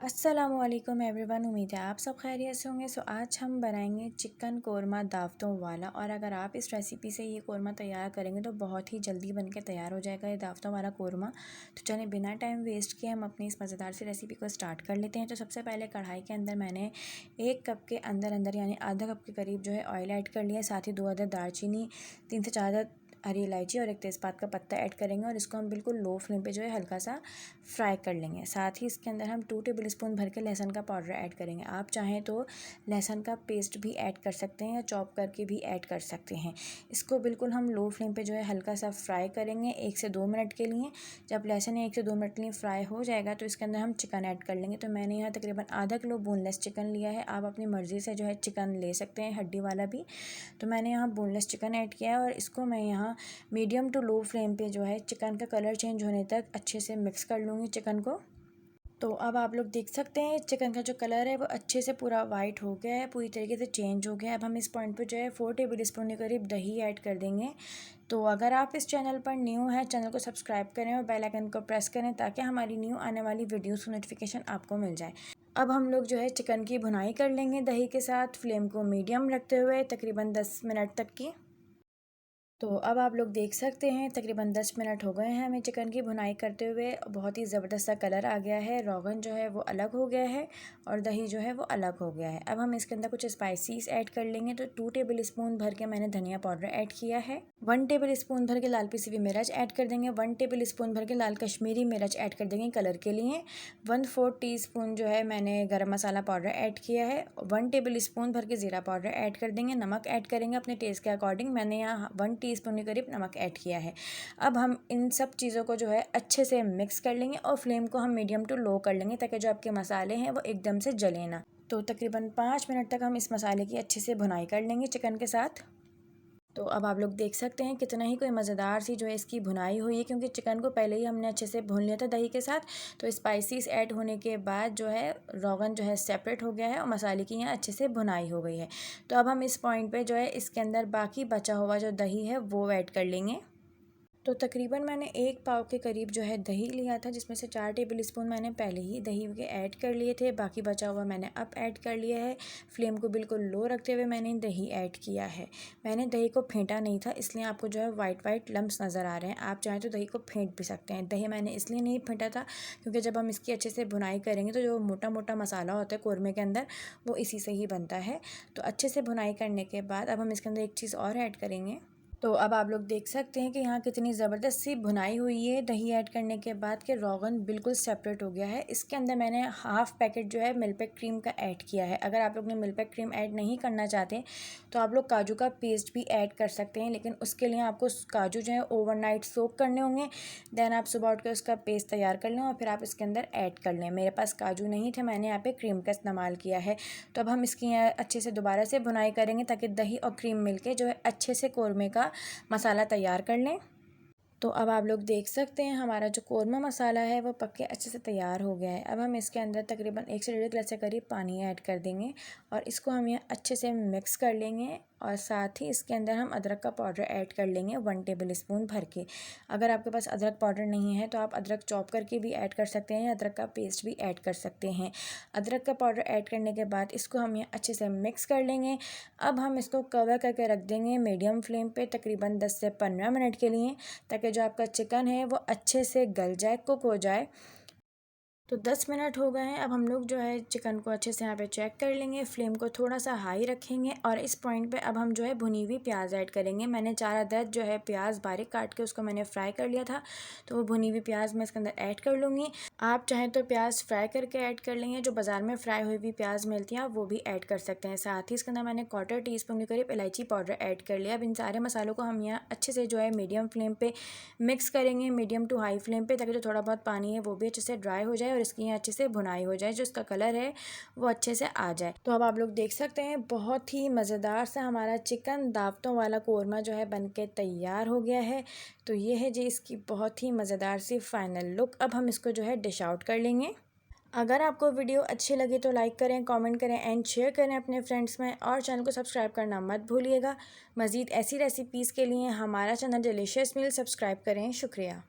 अस्सलामुअलैकुम एवरीवन, उम्मीद है आप सब खैरियत से होंगे। सो आज हम बनाएंगे चिकन कोरमा दावतों वाला। और अगर आप इस रेसिपी से ये कोरमा तैयार करेंगे तो बहुत ही जल्दी बनके तैयार हो जाएगा ये दावतों वाला कोरमा। तो चलिए बिना टाइम वेस्ट किए हम अपनी इस मज़ेदार सी रेसिपी को स्टार्ट कर लेते हैं। तो सबसे पहले कढ़ाई के अंदर मैंने 1 कप के अंदर यानी आधा कप के करीब जो है ऑयल ऐड कर लिया। साथ ही 2 अदद दालचीनी, 3 से 4 अदद हरी इलायची और 1 तेज़पात का पत्ता ऐड करेंगे और इसको हम बिल्कुल लो फ्लेम पे जो है हल्का सा फ्राई कर लेंगे। साथ ही इसके अंदर हम 2 टेबलस्पून भर के लहसुन का पाउडर ऐड करेंगे। आप चाहें तो लहसुन का पेस्ट भी ऐड कर सकते हैं या चॉप करके भी ऐड कर सकते हैं। इसको बिल्कुल हम लो फ्लेम पे जो है हल्का सा फ्राई करेंगे 1 से 2 मिनट के लिए। जब लहसुन 1 से 2 मिनट के लिए फ्राई हो जाएगा तो इसके अंदर हम चिकन ऐड कर लेंगे। तो मैंने यहाँ तकरीबन आधा किलो बोनलेस चिकन लिया है। आप अपनी मर्ज़ी से जो है चिकन ले सकते हैं, हड्डी वाला भी। तो मैंने यहाँ बोनलेस चिकन ऐड किया है और इसको मैं यहाँ मीडियम टू लो फ्लेम पे जो है चिकन का कलर चेंज होने तक अच्छे से मिक्स कर लूँगी चिकन को। तो अब आप लोग देख सकते हैं चिकन का जो कलर है वो अच्छे से पूरा वाइट हो गया है, पूरी तरीके से चेंज हो गया है। अब हम इस पॉइंट पे जो है 4 टेबलस्पून के करीब दही ऐड कर देंगे। तो अगर आप इस चैनल पर न्यू हैं, चैनल को सब्सक्राइब करें और बेल आइकन को प्रेस करें ताकि हमारी न्यू आने वाली वीडियोस की नोटिफिकेशन आपको मिल जाए। अब हम लोग जो है चिकन की भुनाई कर लेंगे दही के साथ, फ्लेम को मीडियम रखते हुए तकरीबन 10 मिनट तक की। तो अब आप लोग देख सकते हैं तकरीबन 10 मिनट हो गए हैं हमें चिकन की भुनाई करते हुए। बहुत ही ज़बरदस्त सा कलर आ गया है, रोगन जो है वो अलग हो गया है और दही जो है वो अलग हो गया है। अब हम इसके अंदर कुछ स्पाइसीज ऐड कर लेंगे। तो 2 टेबलस्पून भर के मैंने धनिया पाउडर ऐड किया है। 1 टेबलस्पून भर के लाल पिसी हुई मिर्च ऐड कर देंगे। 1 टेबलस्पून भर के लाल कश्मीरी मिर्च ऐड कर देंगे कलर के लिए। 1/4 टीस्पून जो है मैंने गरम मसाला पाउडर ऐड किया है। 1 टेबलस्पून भर के ज़ीरा पाउडर ऐड कर देंगे। नमक ऐड करेंगे अपने टेस्ट के अकॉर्डिंग। मैंने यहाँ 1 टीस्पून के करीब नमक ऐड किया है। अब हम इन सब चीज़ों को जो है अच्छे से मिक्स कर लेंगे और फ्लेम को हम मीडियम टू लो कर लेंगे ताकि जो आपके मसाले हैं वो एकदम से जले ना। तो तकरीबन 5 मिनट तक हम इस मसाले की अच्छे से भुनाई कर लेंगे चिकन के साथ। तो अब आप लोग देख सकते हैं कितना ही कोई मज़ेदार सी जो है इसकी भुनाई हुई है, क्योंकि चिकन को पहले ही हमने अच्छे से भून लिया था दही के साथ। तो स्पाइसीज ऐड होने के बाद जो है रोगन जो है सेपरेट हो गया है और मसाले की यहाँ अच्छे से भुनाई हो गई है। तो अब हम इस पॉइंट पे जो है इसके अंदर बाकी बचा हुआ जो दही है वो ऐड कर लेंगे। तो तकरीबन मैंने 1 पाव के करीब जो है दही लिया था, जिसमें से 4 टेबलस्पून मैंने पहले ही दही के ऐड कर लिए थे। बाकी बचा हुआ मैंने अब ऐड कर लिया है। फ्लेम को बिल्कुल लो रखते हुए मैंने दही ऐड किया है। मैंने दही को फेंटा नहीं था, इसलिए आपको जो है वाइट लम्स नज़र आ रहे हैं। आप चाहें तो दही को फेंट भी सकते हैं। दही मैंने इसलिए नहीं फेंटा था क्योंकि जब हम इसकी अच्छे से भुनाई करेंगे तो जो मोटा मोटा मसाला होता है कोरमे के अंदर वो इसी से ही बनता है। तो अच्छे से भुनाई करने के बाद अब हम इसके अंदर एक चीज़ और ऐड करेंगे। तो अब आप लोग देख सकते हैं कि यहाँ कितनी ज़बरदस्त सी भुनाई हुई है दही ऐड करने के बाद कि रोगन बिल्कुल सेपरेट हो गया है। इसके अंदर मैंने हाफ़ पैकेट जो है मिल्क क्रीम का ऐड किया है। अगर आप लोग ने मिल्क क्रीम ऐड नहीं करना चाहते तो आप लोग काजू का पेस्ट भी ऐड कर सकते हैं, लेकिन उसके लिए आपको काजू जो है ओवरनाइट सोक करने होंगे। देन आप सुबह उठ कर उसका पेस्ट तैयार कर लें और फिर आप इसके अंदर ऐड कर लें। मेरे पास काजू नहीं थे, मैंने यहाँ पे क्रीम का इस्तेमाल किया है। तो अब हम इसकी यहाँ अच्छे से दोबारा से भुनाई करेंगे ताकि दही और क्रीम मिलके जो है अच्छे से कोरमे का मसाला तैयार कर लें। तो अब आप लोग देख सकते हैं हमारा जो कोरमा मसाला है वो पक के अच्छे से तैयार हो गया है। अब हम इसके अंदर तकरीबन 1 से 1.5 गिलास के करीब पानी ऐड कर देंगे और इसको हम ये अच्छे से मिक्स कर लेंगे। और साथ ही इसके अंदर हम अदरक का पाउडर ऐड कर लेंगे 1 टेबलस्पून भर के। अगर आपके पास अदरक पाउडर नहीं है तो आप अदरक चॉप करके भी ऐड कर सकते हैं या अदरक का पेस्ट भी ऐड कर सकते हैं। अदरक का पाउडर ऐड करने के बाद इसको हम ये अच्छे से मिक्स कर लेंगे। अब हम इसको कवर करके रख देंगे मीडियम फ्लेम पे तकरीबन 10 से 15 मिनट के लिए, ताकि जो आपका चिकन है वो अच्छे से गल जाए, कुक हो जाए। तो 10 मिनट हो गए हैं। अब हम लोग जो है चिकन को अच्छे से यहाँ पे चेक कर लेंगे। फ्लेम को थोड़ा सा हाई रखेंगे और इस पॉइंट पे अब हम जो है भुनी हुई प्याज ऐड करेंगे। मैंने 4 अदद जो है प्याज बारीक काट के उसको मैंने फ्राई कर लिया था, तो वो भुनी हुई प्याज मैं इसके अंदर ऐड कर लूँगी। आप चाहें तो प्याज फ्राई करके ऐड कर लेंगे, जो बाज़ार में फ्राई हुई हुई प्याज मिलती है आप वो भी ऐड कर सकते हैं। साथ ही इसके अंदर मैंने 1/4 टीस्पून के करीब इलायची पाउडर ऐड कर लिया। अब इन सारे मसालों को हम यहाँ अच्छे से जो है मीडियम फ्लेम पे मिक्स करेंगे, मीडियम टू हाई फ्लेम पे, ताकि जो थोड़ा बहुत पानी है वो भी अच्छे से ड्राई हो जाए और इसकी यहाँ अच्छे से भुनाई हो जाए, जो इसका कलर है वो अच्छे से आ जाए। तो अब आप लोग देख सकते हैं बहुत ही मज़ेदार सा हमारा चिकन दावतों वाला कोरमा जो है बनके तैयार हो गया है। तो ये है जी इसकी बहुत ही मज़ेदार सी फाइनल लुक। अब हम इसको जो है डिश आउट कर लेंगे। अगर आपको वीडियो अच्छी लगी तो लाइक करें, कमेंट करें एंड शेयर करें अपने फ्रेंड्स में, और चैनल को सब्सक्राइब करना मत भूलिएगा। मज़ीद ऐसी रेसिपीज़ के लिए हमारा चैनल डिलीशियस मील सब्सक्राइब करें। शुक्रिया।